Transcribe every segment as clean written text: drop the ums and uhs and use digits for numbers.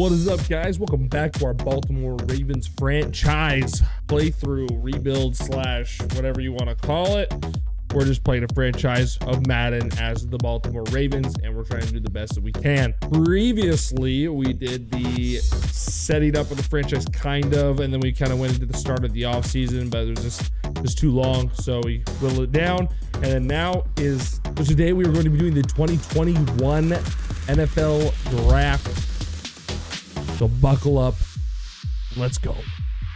What is up, guys? Welcome back to our Baltimore Ravens franchise playthrough, rebuild slash whatever you want to call it. We're just playing a franchise of Madden as the Baltimore Ravens, and we're trying to do the best that we can. Previously, we did the setting up of the franchise, kind of, and then we kind of went into the start of the offseason, but it was just too long, so we whittled it down. And then so today we are going to be doing the 2021 NFL Draft. So buckle up, let's go.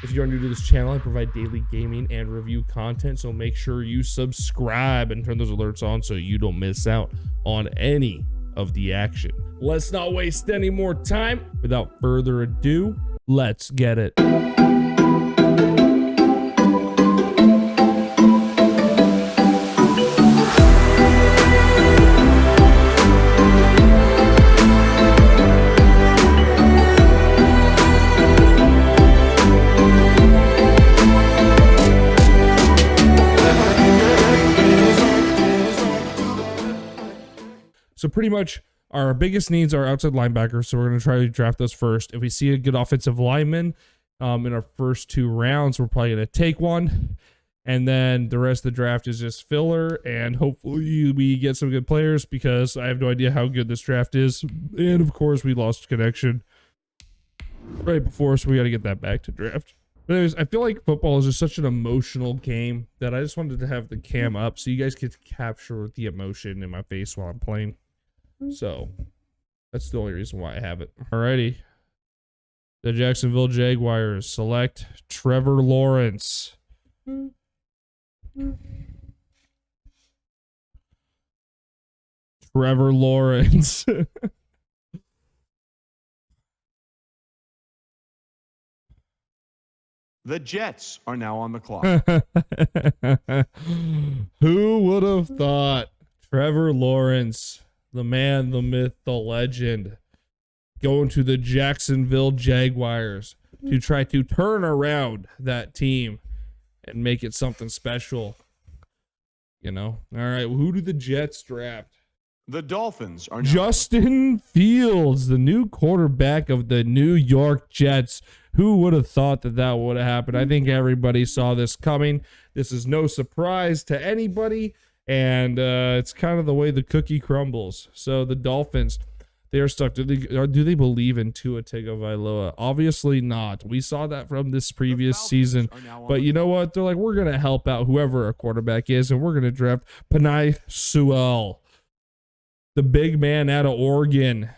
If you're new to this channel, I provide daily gaming and review content, so make sure you subscribe and turn those alerts on so you don't miss out on any of the action. Let's not waste any more time. Without further ado, let's get it. So pretty much our biggest needs are outside linebackers, so we're going to try to draft those first. If we see a good offensive lineman in our first two rounds, we're probably going to take one. And then the rest of the draft is just filler, and hopefully we get some good players because I have no idea how good this draft is. And of course, we lost connection right before, so we got to get that back to draft. But anyways, I feel like football is just such an emotional game that I just wanted to have the cam up so you guys get to capture the emotion in my face while I'm playing. So that's the only reason why I have it. Alrighty. The Jacksonville Jaguars select Trevor Lawrence. Trevor Lawrence. The Jets are now on the clock. Who would have thought Trevor Lawrence, the man, the myth, the legend, going to the Jacksonville Jaguars to try to turn around that team and make it something special? You know? All right, who do the Jets draft? The Dolphins are now Justin Fields, the new quarterback of the New York Jets. Who would have thought that that would have happened? I think everybody saw this coming. This is no surprise to anybody, and it's kind of the way the cookie crumbles. So the Dolphins, they are stuck. Do they believe in Tua Tagovailoa? Obviously not. We saw that from this previous season. But you know what? They're like, we're going to help out whoever our quarterback is, and we're going to draft Penei Sewell, the big man out of Oregon.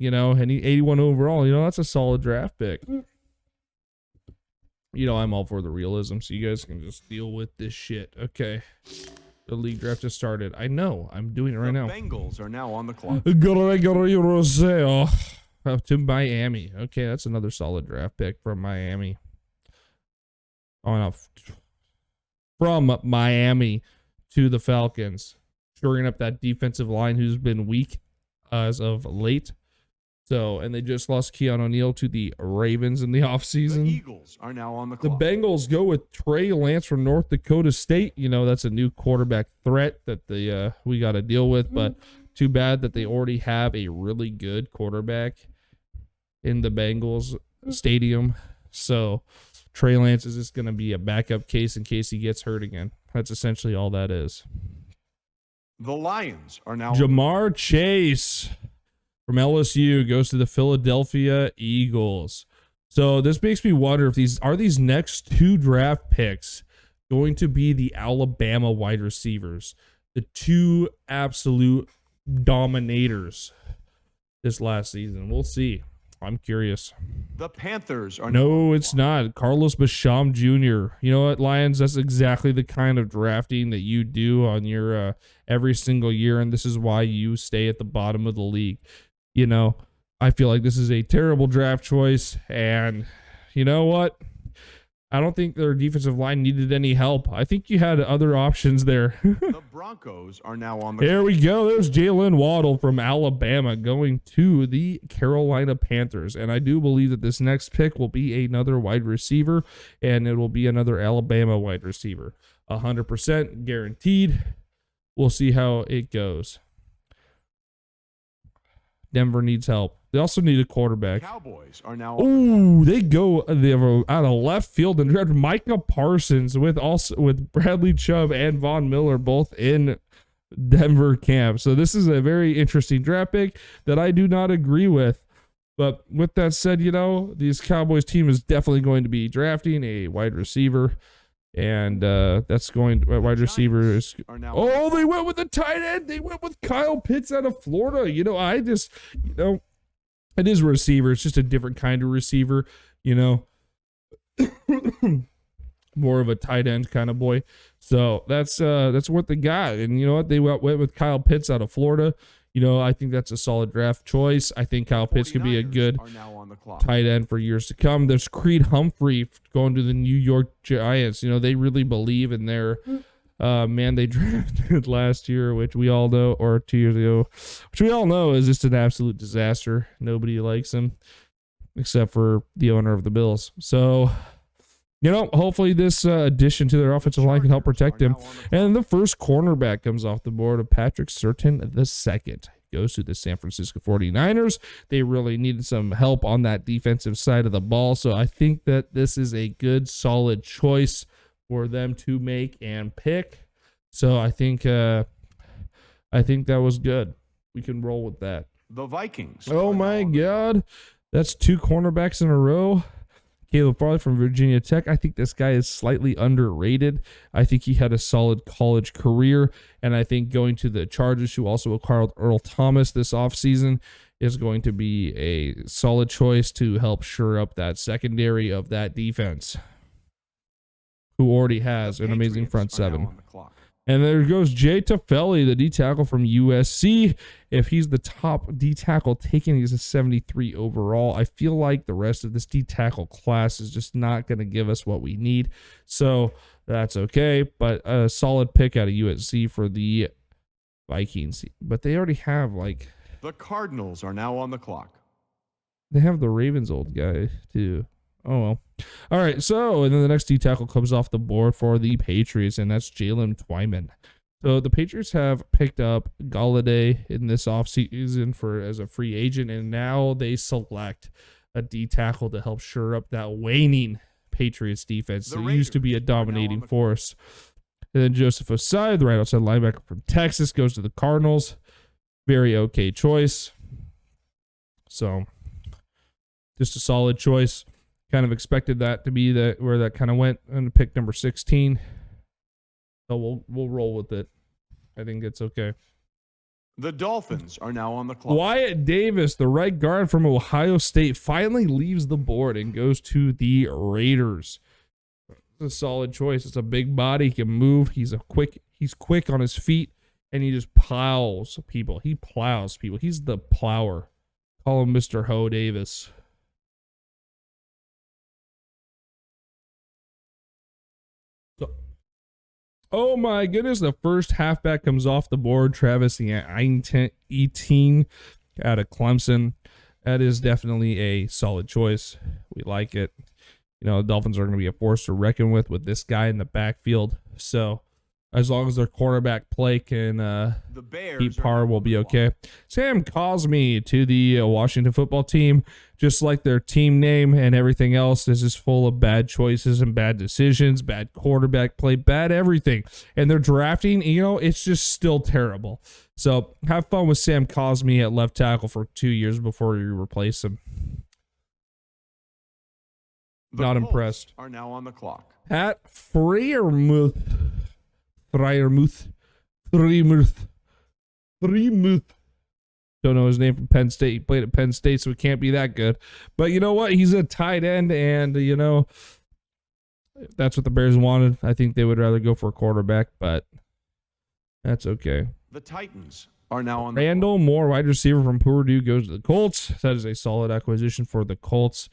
You know, and he 81 overall. You know, that's a solid draft pick. You know, I'm all for the realism, so you guys can just deal with this shit. Okay. The league draft has started. I know. I'm doing it right now. The Bengals are now on the clock. To Miami. Okay, that's another solid draft pick from Miami. Oh, no. From Miami to the Falcons. Shoring up that defensive line who's been weak as of late. So, and they just lost Keon O'Neal to the Ravens in the offseason. The Eagles are now on the The clock. Bengals go with Trey Lance from North Dakota State. You know, that's a new quarterback threat that we got to deal with, but too bad that they already have a really good quarterback in the Bengals stadium. So, Trey Lance is just going to be a backup case in case he gets hurt again. That's essentially all that is. The Lions are now Jamar Chase from LSU goes to the Philadelphia Eagles. So this makes me wonder if these next two draft picks going to be the Alabama wide receivers, the two absolute dominators this last season. We'll see. I'm curious. The Panthers are now No, it's not. Carlos Basham Jr. You know what, Lions? That's exactly the kind of drafting that you do on your every single year, and this is why you stay at the bottom of the league. You know, I feel like this is a terrible draft choice, and you know what? I don't think their defensive line needed any help. I think you had other options there. The Broncos are now on the There we go. There's Jalen Waddle from Alabama going to the Carolina Panthers. And I do believe that this next pick will be another wide receiver, and it will be another Alabama wide receiver. 100% guaranteed. We'll see how it goes. Denver needs help. They also need a quarterback. Cowboys are now. Oh, they have out of left field and draft Micah Parsons with Bradley Chubb and Von Miller both in Denver camp. So this is a very interesting draft pick that I do not agree with. But with that said, these Cowboys team is definitely going to be drafting a wide receiver. And that's going to wide receiver is. Oh, they went with the tight end. They went with Kyle Pitts out of Florida. It is a receiver. It's just a different kind of receiver, more of a tight end kind of boy. So that's what they got. And you know what? They went with Kyle Pitts out of Florida. I think that's a solid draft choice. I think Kyle Pitts could be a good tight end for years to come. There's Creed Humphrey going to the New York Giants. They really believe in their man they drafted last year, which we all know, or 2 years ago, which we all know is just an absolute disaster. Nobody likes him except for the owner of the Bills. So, hopefully this addition to their offensive line can help protect him. And the first cornerback comes off the board of Patrick Surtain the second. Goes to the San Francisco 49ers. They really needed some help on that defensive side of the ball. So I think that this is a good, solid choice for them to make and pick. So I think that was good. We can roll with that. The Vikings. Oh my God. That's 2 cornerbacks in a row. Caleb Farley from Virginia Tech. I think this guy is slightly underrated. I think he had a solid college career, and I think going to the Chargers, who also acquired Earl Thomas this offseason, is going to be a solid choice to help shore up that secondary of that defense, who already has an amazing front seven. And there goes Jay Tufele, the D tackle from USC. If he's the top D tackle taken, he's a 73 overall. I feel like the rest of this D tackle class is just not going to give us what we need. So that's okay. But a solid pick out of USC for the Vikings. But they already have The Cardinals are now on the clock. They have the Ravens old guy too. Oh, well. All right, and then the next D tackle comes off the board for the Patriots, and that's Jalen Twyman. So the Patriots have picked up Galladay in this offseason as a free agent, and now they select a D tackle to help shore up that waning Patriots defense that used to be a dominating force. And then Joseph Osai, the right outside linebacker from Texas, goes to the Cardinals. Very okay choice. So just a solid choice. Kind of expected that to be where that kind of went on pick number 16. So we'll roll with it. I think it's okay. The Dolphins are now on the clock. Wyatt Davis, the right guard from Ohio State, finally leaves the board and goes to the Raiders. It's a solid choice. It's a big body. He can move. He's quick on his feet, and he just plows people. He plows people. He's the plower. Call him Mr. Ho Davis. Oh my goodness, the first halfback comes off the board, Travis Etienne out of Clemson. That is definitely a solid choice. We like it. The Dolphins are going to be a force to reckon with this guy in the backfield. So as long as their cornerback play can keep par, we'll be okay. Sam Cosmi to the Washington football team. Just like their team name and everything else, this is full of bad choices and bad decisions, bad quarterback play, bad everything. And they're drafting, it's just still terrible. So have fun with Sam Cosmi at left tackle for 2 years before you replace him. Not impressed. Are now on the clock. Pat Freiermuth. Don't know his name from Penn State. He played at Penn State, so he can't be that good. But you know what? He's a tight end, and that's what the Bears wanted. I think they would rather go for a quarterback, but that's okay. The Titans are now on the Randall Moore, wide receiver from Purdue, goes to the Colts. That is a solid acquisition for the Colts.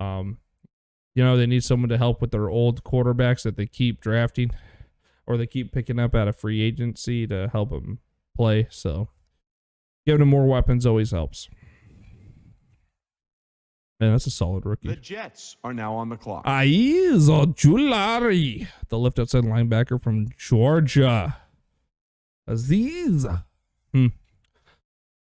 They need someone to help with their old quarterbacks that they keep drafting or they keep picking up out of free agency to help them play. So giving them more weapons always helps. Man, that's a solid rookie. The Jets are now on the clock. Aiz Ojulari, the left outside linebacker from Georgia. Aziz.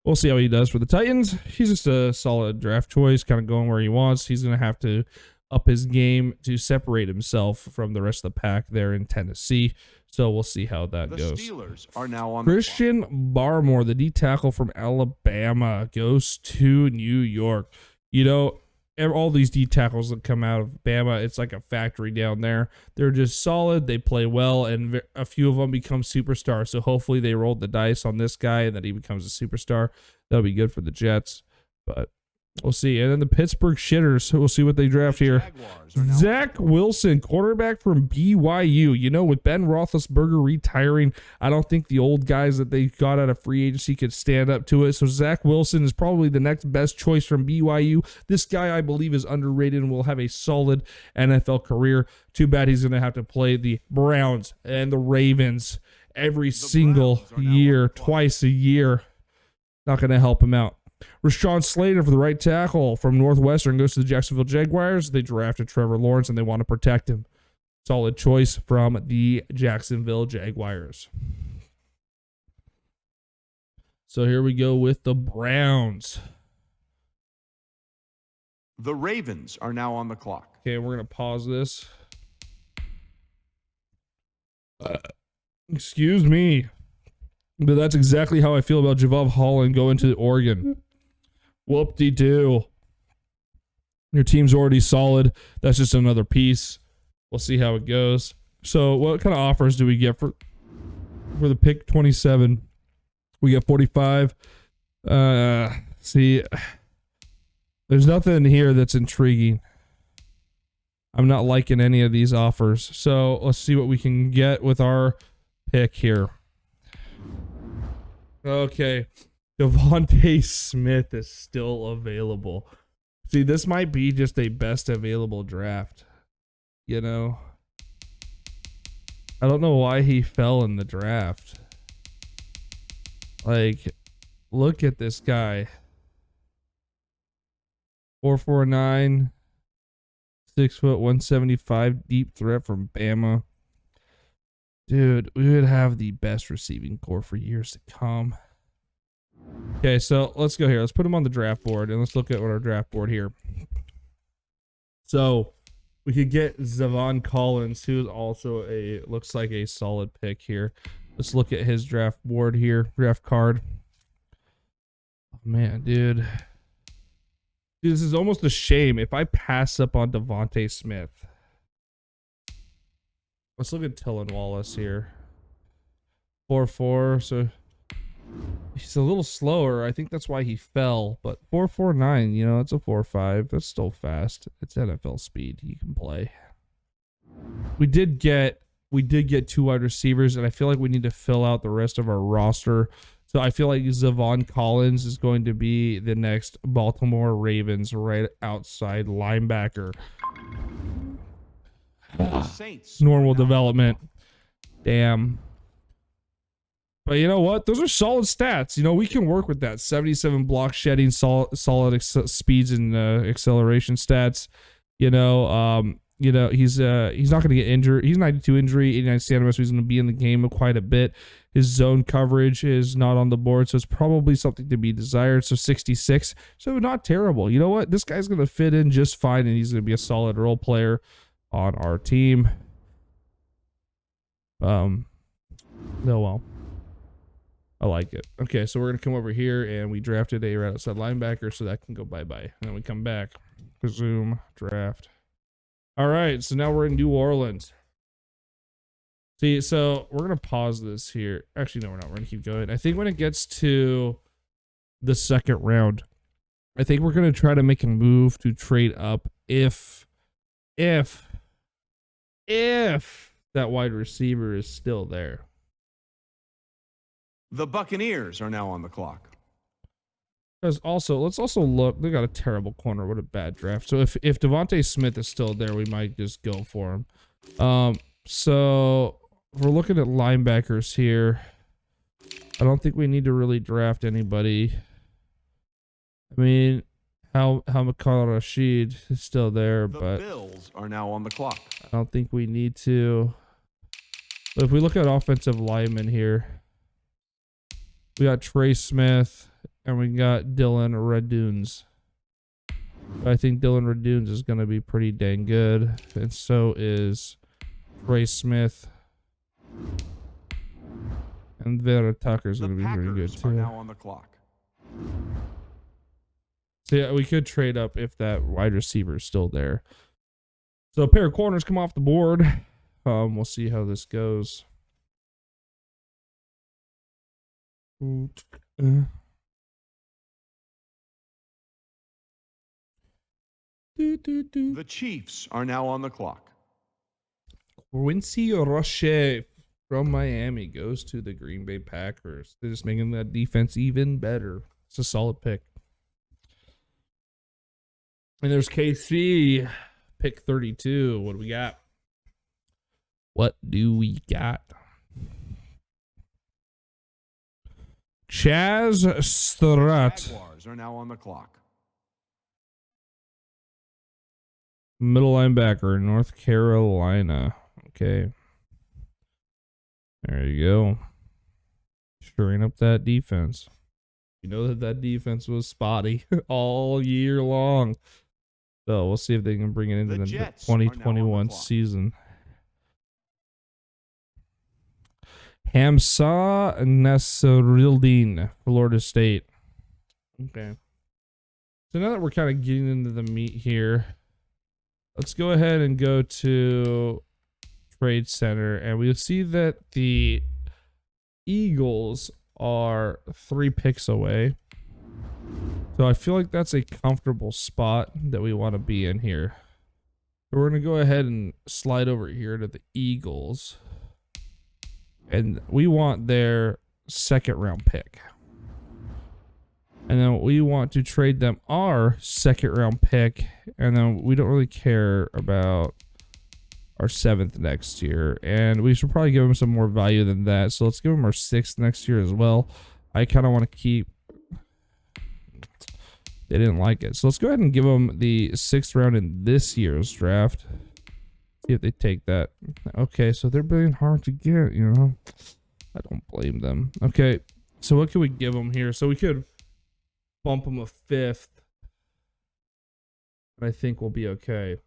We'll see how he does for the Titans. He's just a solid draft choice, kind of going where he wants. He's going to have to up his game to separate himself from the rest of the pack there in Tennessee. So we'll see how that goes. The Steelers are now on Christian Barmore, the D tackle from Alabama, goes to New York. You know, all these D tackles that come out of Bama, it's like a factory down there. They're just solid. They play well, and a few of them become superstars. So hopefully they rolled the dice on this guy and that he becomes a superstar. That'll be good for the Jets, but we'll see. And then the Pittsburgh Shitters, we'll see what they draft here. Zach Wilson, quarterback from BYU. You know, with Ben Roethlisberger retiring, I don't think the old guys that they got out of free agency could stand up to it. So Zach Wilson is probably the next best choice from BYU. This guy, I believe, is underrated and will have a solid NFL career. Too bad he's going to have to play the Browns and the Ravens every single year, twice a year. Not going to help him out. Rashawn Slater for the right tackle from Northwestern goes to the Jacksonville Jaguars. They drafted Trevor Lawrence and they want to protect him. Solid choice from the Jacksonville Jaguars. So here we go with the Browns. The Ravens are now on the clock. Okay, we're going to pause this. Excuse me. But that's exactly how I feel about Javon Holland going to Oregon. Whoop-de-doo. Your team's already solid. That's just another piece. We'll see how it goes. So what kind of offers do we get for the pick 27? We get 45. See, there's nothing here that's intriguing. I'm not liking any of these offers. So let's see what we can get with our pick here. Okay, Devontae Smith is still available. See, this might be just a best available draft. You know, I don't know why he fell in the draft. Like, look at this guy. 4'9", 6 foot, 175, deep threat from Bama. Dude, we would have the best receiving core for years to come. Okay, so let's go here. Let's put him on the draft board, and let's look at what our draft board here. So we could get Zavon Collins, who is also looks like a solid pick here. Let's look at his draft board here, draft card. Oh, man, dude, this is almost a shame if I pass up on Devontae Smith. Let's look at Tylan Wallace here. 4'4", so he's a little slower. I think that's why he fell. But 4'9", you know, it's a 4'5". That's still fast. It's NFL speed. You can play. We did get 2 wide receivers, and I feel like we need to fill out the rest of our roster. So I feel like Zavon Collins is going to be the next Baltimore Ravens right outside linebacker. Normal development. Damn. But you know what? Those are solid stats. You know, we can work with that. 77 block shedding, solid speeds and acceleration stats. You know, he's not going to get injured. He's 92 injury, 89 centimeters. So he's going to be in the game quite a bit. His zone coverage is not on the board, so it's probably something to be desired. So 66. So not terrible. You know what? This guy's going to fit in just fine, and he's going to be a solid role player on our team. No, well, I like it. Okay, so we're gonna come over here and we drafted a right outside linebacker, so that can go bye-bye. And then we come back, resume draft. All right, so now we're in New Orleans. See, so we're gonna pause this here. Actually, no, we're not. We're gonna keep going. I think when it gets to the second round, I think we're gonna try to make a move to trade up if that wide receiver is still there. The Buccaneers are now on the clock. Let's also look. They got a terrible corner. What a bad draft. So if Devontae Smith is still there, we might just go for him. So if we're looking at linebackers here, I don't think we need to really draft anybody. I mean, how Makar Rashid is still there, but the Bills are now on the clock. I don't think we need to. But if we look at offensive linemen here, we got Trey Smith, and we got Dylan Radunes. I think Dylan Radunes is going to be pretty dang good, and so is Ray Smith. And Vera Tucker's going to be pretty good too. Are now on the clock. So yeah, we could trade up if that wide receiver is still there. So a pair of corners come off the board. We'll see how this goes. The Chiefs are now on the clock. Quincy Roche from Miami goes to the Green Bay Packers. They're just making that defense even better. It's a solid pick. And there's KC, pick 32. What do we got? What do we got? Chaz Surratt. Jaguars are now on the clock. Middle linebacker, North Carolina. Okay. There you go. Shoring up that defense. You know that defense was spotty all year long. So we'll see if they can bring it into the 2021 season. Hamza Nasruddin, Florida State. Okay. So now that we're kind of getting into the meat here, let's go ahead and go to Trade Center, and we'll see that the Eagles are 3 picks away. So I feel like that's a comfortable spot that we want to be in here. So we're going to go ahead and slide over here to the Eagles. And we want their 2nd round pick. And then we want to trade them our 2nd round pick. And then we don't really care about our 7th next year. And we should probably give them some more value than that. So let's give them our 6th next year as well. I kind of want to keep... They didn't like it. So let's go ahead and give them the 6th round in this year's draft. See if they take that. Okay, so they're being hard to get, you know. I don't blame them. Okay, so what can we give them here? So we could bump them a 5th. I think we'll be okay.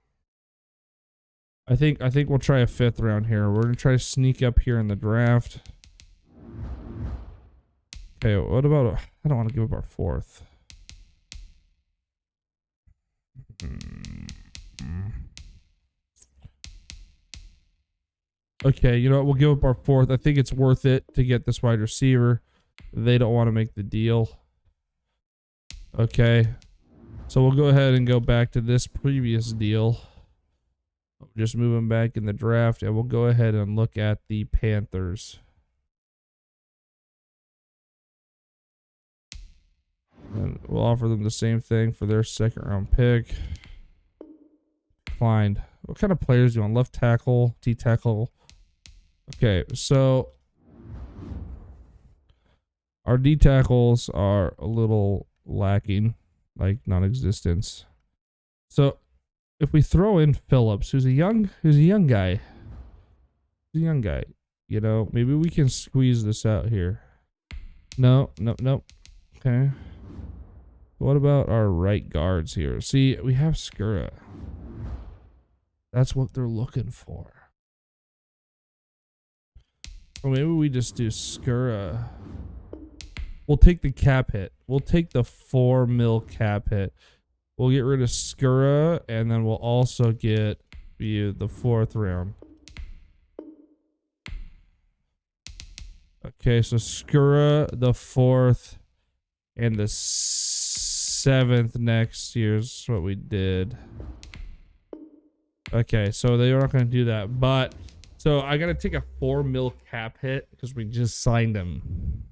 I think we'll try a 5th round here. We're gonna try to sneak up here in the draft. Okay, what about I don't want to give up our 4th. Okay, you know what? We'll give up our 4th. I think it's worth it to get this wide receiver. They don't want to make the deal. Okay. So we'll go ahead and go back to this previous deal. Just move them back in the draft, and we'll go ahead and look at the Panthers. And we'll offer them the same thing for their 2nd round pick. Declined. What kind of players do you want? Left tackle, D tackle. Okay, so our D tackles are a little lacking, like non-existence. So if we throw in Phillips, who's a young guy. He's a young guy. You know, maybe we can squeeze this out here. No. Okay. What about our right guards here? See, we have Skura. That's what they're looking for. Or maybe we just do Skura. We'll take the cap hit. We'll take the $4 million cap hit. We'll get rid of Skura, and then we'll also get you the 4th round. Okay, so Skura, the 4th, and the 7th next year's what we did. Okay, so they're not going to do that, but so I got to take a $4 million cap hit because we just signed him.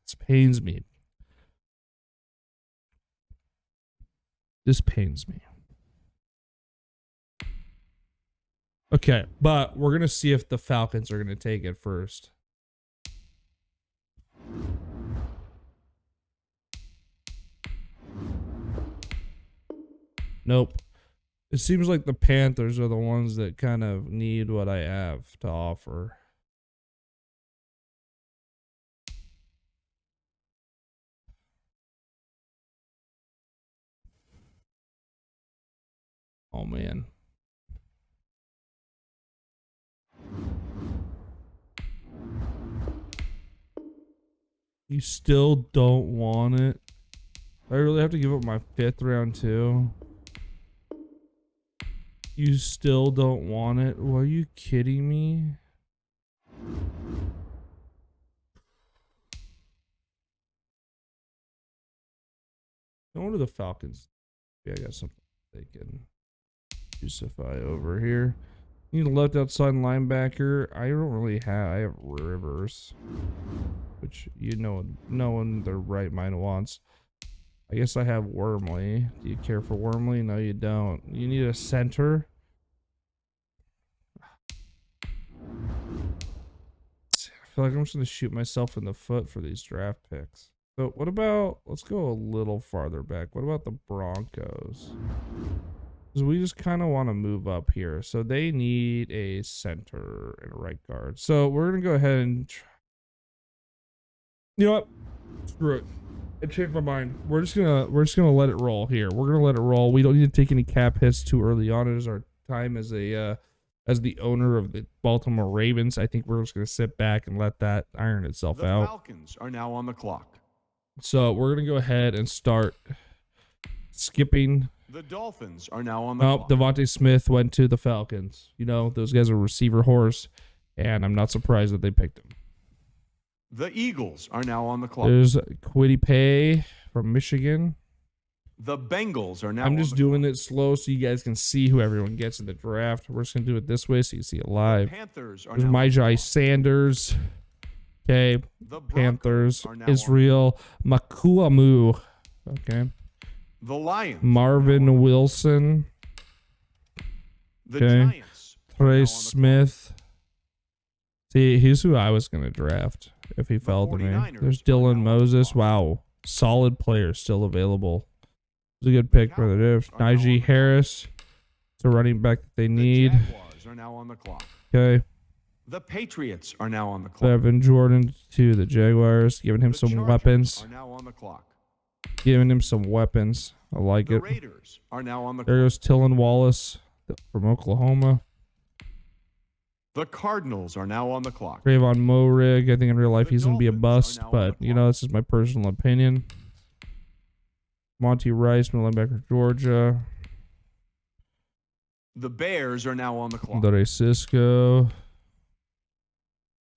This pains me. This pains me. Okay, but we're going to see if the Falcons are going to take it first. Nope. It seems like the Panthers are the ones that kind of need what I have to offer. Oh man. You still don't want it? I really have to give up my 5th round too. You still don't want it? Well, are you kidding me? Going to the Falcons. Yeah, I got something they can crucify over here. Need a left outside linebacker. I don't really have. I have Rivers, which no one in their right mind wants. I guess I have Wormley. Do you care for Wormley? No, you don't. You need a center. I feel like I'm just gonna shoot myself in the foot for these draft picks. So what about? Let's go a little farther back. What about the Broncos? Because we just kind of want to move up here. So they need a center and a right guard. So we're going to go ahead and... You know what? Screw it. I changed my mind. We're just gonna let it roll here. We're going to let it roll. We don't need to take any cap hits too early on. It is our time as a as the owner of the Baltimore Ravens. I think we're just going to sit back and let that iron itself out. The Falcons are now on the clock. So we're going to go ahead and start skipping. The Dolphins are now on the clock. Devontae Smith went to the Falcons. You know, those guys are receiver horse, and I'm not surprised that they picked him. The Eagles are now on the clock. There's Kwity Paye from Michigan. The Bengals are now I'm just doing it slow so you guys can see who everyone gets in the draft. We're just going to do it this way so you can see it live. Panthers are There's now Myjai Sanders. Okay. The Panthers. Israel Makuamu. Okay. The Lions. Marvin Wilson. The Okay. Giants. Trey Smith. See, here's who I was going to draft if he fell to me. 49ers There's are Dylan now on the Moses. clock. Wow. Solid player still available. It was a good pick for the div. Cowboys are now on the Najee clock. Harris. It's a running back that they The need. Jaguars are now on the clock. Okay. The Patriots are now on the clock. Evan Jordan to the Jaguars. Giving him The some Chargers weapons. are now on the clock. Giving him some weapons. I like The it. Raiders are now on the There clock. goes Tylan Wallace from Oklahoma. The Cardinals are now on the clock. Trayvon Morig. I think in real life The he's going to be a Dolphins bust, are now on but the you know, this is my personal opinion. Monty Rice, middle linebacker, Georgia. The Bears are now on the clock. Dare Cisco.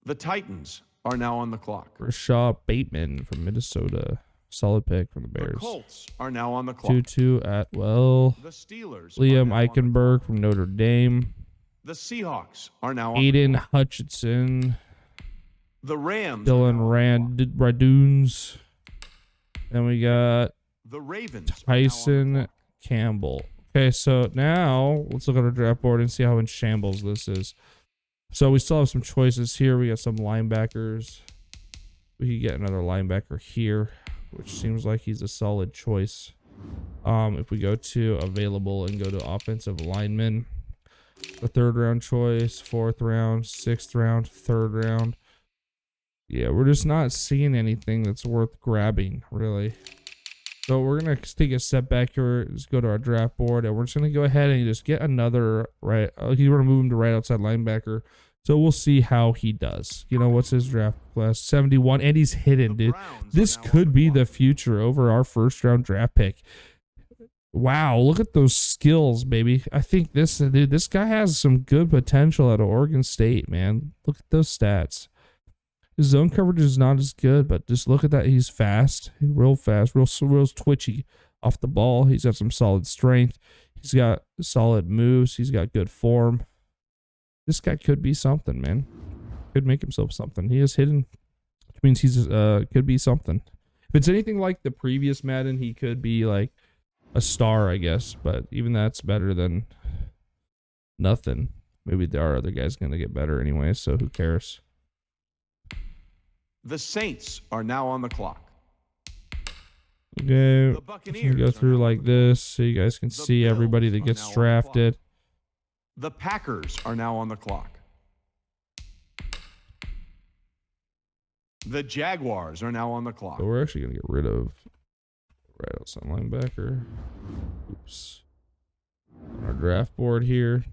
The Titans are now on the clock. Rashad Bateman from Minnesota. Solid pick from the The Bears. Colts are now on the clock. Tutu Atwell. The Steelers Liam are now on the Eichenberg clock. from Notre Dame. The Seahawks are now on the Aiden clock. Hutchinson. The Rams are now Dylan on the clock. Raduns. Then we got The Ravens are now on the Tyson clock. Campbell. Okay, so now let's look at our draft board and see how in shambles this is. So we still have some choices here. We got some linebackers. We could get another linebacker here, which seems like he's a solid choice. If we go to available and go to offensive lineman, the 3rd round choice, 4th round, 6th round, 3rd round. Yeah, we're just not seeing anything that's worth grabbing, really. So we're going to take a step back here, just go to our draft board, and we're just going to go ahead and just get another right. He's going to move him to right outside linebacker. So we'll see how he does. You know, what's his draft class? 71, and he's hidden, The dude. Browns This are now on could be clock. the future over our 1st round draft pick. Wow, look at those skills, baby. I think this guy has some good potential out of Oregon State, man. Look at those stats. His zone coverage is not as good, but just look at that. He's fast, real fast, real twitchy off the ball. He's got some solid strength. He's got solid moves. He's got good form. This guy could be something, man. Could make himself something. He is hidden, which means he's could be something. If it's anything like the previous Madden, he could be like a star, I guess. But even that's better than nothing. Maybe there are other guys going to get better anyway, so who cares? The Saints are now on the clock. Okay, The I'm Buccaneers gonna go are through now on like the clock. this so you guys can The see everybody that Bills are gets now on the clock. drafted. The Packers are now on the clock. The Jaguars are now on the clock. So we're actually gonna get rid of right outside linebacker. Oops. on our draft board here.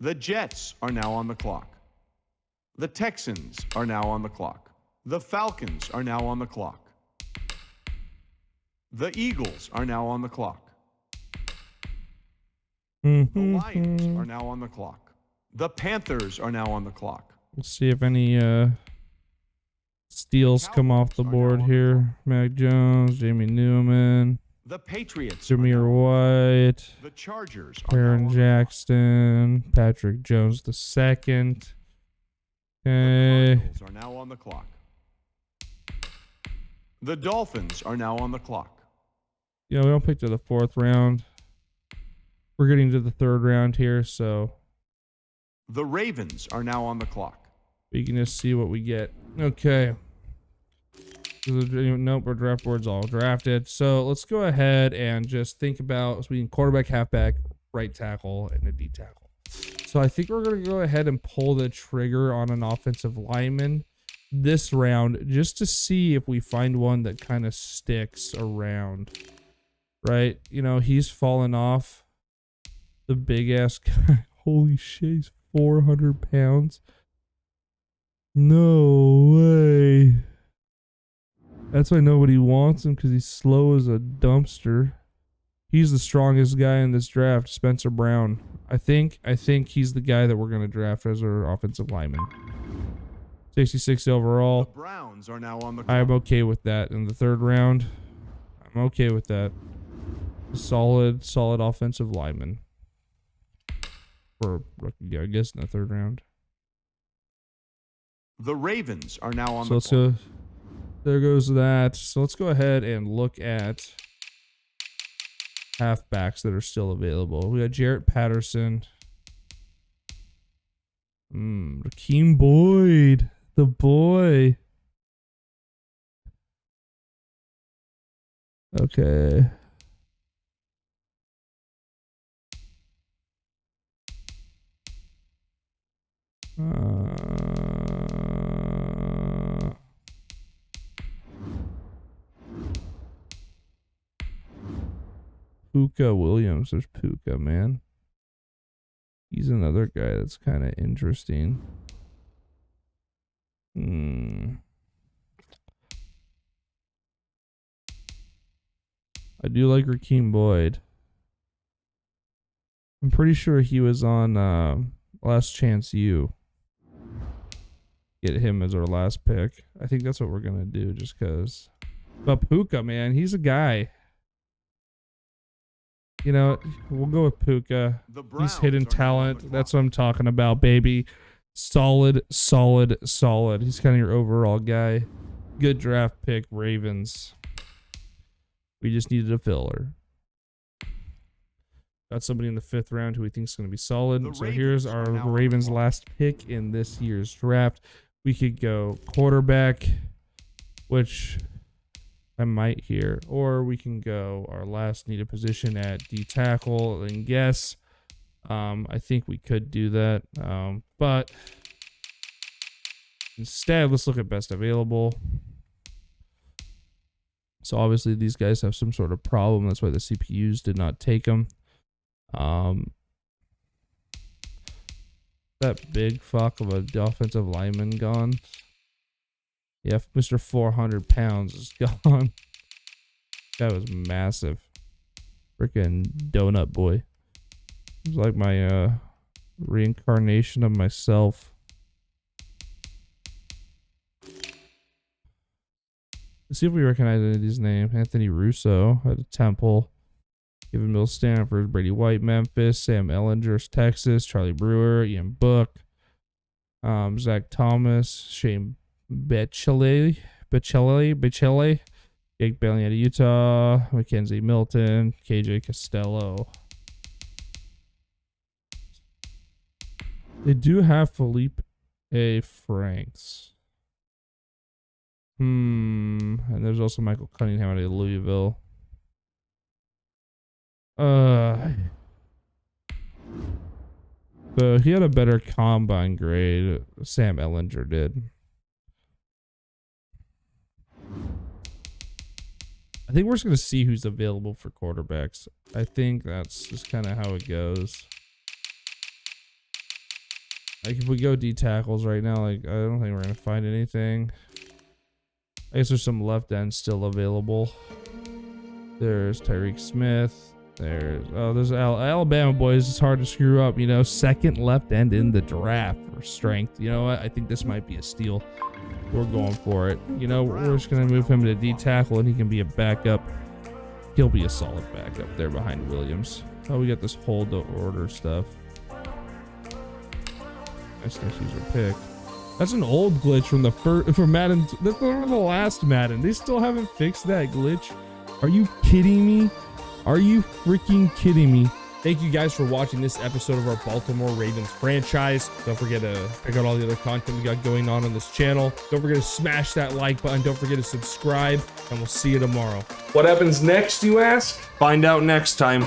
The Jets are now on the clock. The Texans are now on the clock. The Falcons are now on the clock. The Eagles are now on the clock. The Lions are now on the clock. The Panthers are now on the clock. We'll see if any steals come off the board here. Mac Jones, Jamie Newman, The Patriots, Jameer White, the Chargers, are Aaron Jackson, Patrick Jones II. the Okay. Cardinals are now on the clock. The Dolphins are now on the clock. Yeah, we don't pick to the 4th round. We're getting to the 3rd round here, so The Ravens are now on the clock. we can just see what we get. Okay. Nope, our draft board's all drafted. So let's go ahead and just think about, so we can quarterback, halfback, right tackle, and a D tackle. So I think we're going to go ahead and pull the trigger on an offensive lineman this round just to see if we find one that kind of sticks around. Right? You know, he's fallen off. The big ass guy. Holy shit, he's 400 pounds. No way. That's why nobody wants him, because he's slow as a dumpster. He's the strongest guy in this draft, Spencer Brown. I think he's the guy that we're going to draft as our offensive lineman. 66 overall. The Browns are now on the clock. I'm okay with that in the 3rd round. I'm okay with that. Solid offensive lineman. For rookie, I guess, in the 3rd round. The Ravens are now on So the let's clock. go. There goes that. So let's go ahead and look at halfbacks that are still available. We got Jarrett Patterson. Rakeem Boyd. The boy. Okay. Puka Williams. There's Puka, man. He's another guy that's kind of interesting. I do like Rakeem Boyd. I'm pretty sure he was on Last Chance U. Get him as our last pick. I think that's what we're going to do just because. But Puka, man, he's a guy. You know, we'll go with Puka. He's hidden talent. That's what I'm talking about, baby. Solid. He's kind of your overall guy. Good draft pick, Ravens. We just needed a filler. Got somebody in the 5th round who we think is going to be solid. So here's our Ravens' last pick in this year's draft. We could go quarterback, which I might here, or we can go our last needed position at D tackle and guess. I think we could do that, but instead, let's look at best available. So obviously these guys have some sort of problem. That's why the CPUs did not take them. That big fuck of an offensive lineman gone. Yeah, Mr. 400 pounds is gone. That was massive. Freaking donut boy. It was like my reincarnation of myself. Let's see if we recognize any of these names. Anthony Russo at a Temple. Kevin Mills, Stanford. Brady White, Memphis. Sam Ellinger, Texas. Charlie Brewer, Ian Book. Zach Thomas. Shane Bechelli. Jake Bailey out of Utah. Mackenzie Milton. KJ Costello. They do have Felipe A. Franks. And there's also Michael Cunningham out of Louisville. So he had a better combine grade. Sam Ellinger did. I think we're just gonna see who's available for quarterbacks. I think that's just kind of how it goes. Like if we go D tackles right now, like I don't think we're gonna find anything. I guess there's some left ends still available. There's Tyreek Smith. There's Alabama boys. It's hard to screw up, you know. Second left end in the draft for strength. You know what? I think this might be a steal. We're going for it. You know, we're just gonna move him to D tackle, and he can be a backup. He'll be a solid backup there behind Williams. Oh, we got this hold to order stuff. Nice user pick. That's an old glitch from the from Madden. That's from the last Madden. They still haven't fixed that glitch. Are you kidding me? Are you freaking kidding me? Thank you guys for watching this episode of our Baltimore Ravens franchise. Don't forget to check out all the other content we got going on this channel. Don't forget to smash that like button. Don't forget to subscribe, and we'll see you tomorrow. What happens next, you ask? Find out next time.